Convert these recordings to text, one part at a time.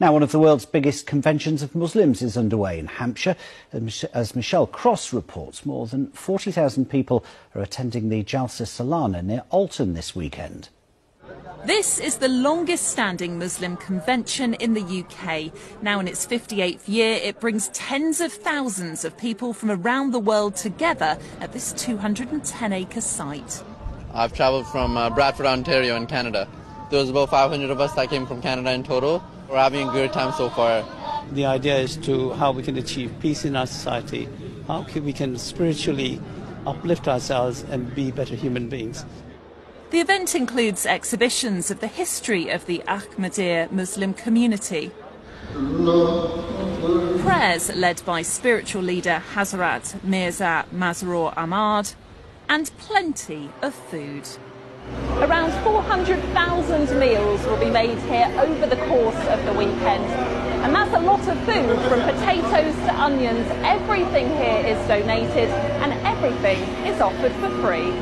Now, one of the world's biggest conventions of Muslims is underway in Hampshire. As Michelle Cross reports, more than 40,000 people are attending the Jalsa Salana near Alton this weekend. This is the longest standing Muslim convention in the UK. Now in its 58th year, it brings tens of thousands of people from around the world together at this 210-acre site. I've travelled from Bradford, Ontario in Canada. There was about 500 of us that came from Canada in total. We're having a good time so far. The idea is to how we can achieve peace in our society, how we can spiritually uplift ourselves and be better human beings. The event includes exhibitions of the history of the Ahmadiyya Muslim community, prayers led by spiritual leader Hazrat Mirza Masroor Ahmad, and plenty of food. Around 400,000 meals will be made here over the course of the weekend. And that's a lot of food, from potatoes to onions. Everything here is donated and everything is offered for free.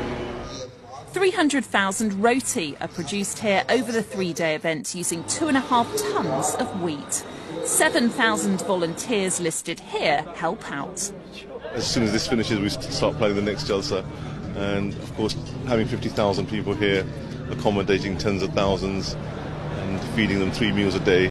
300,000 roti are produced here over the three-day event using 2.5 tons of wheat. 7,000 volunteers listed here help out. As soon as this finishes, we start planning the next Jalsa. And of course, having 50,000 people here, accommodating tens of thousands and feeding them 3 meals a day,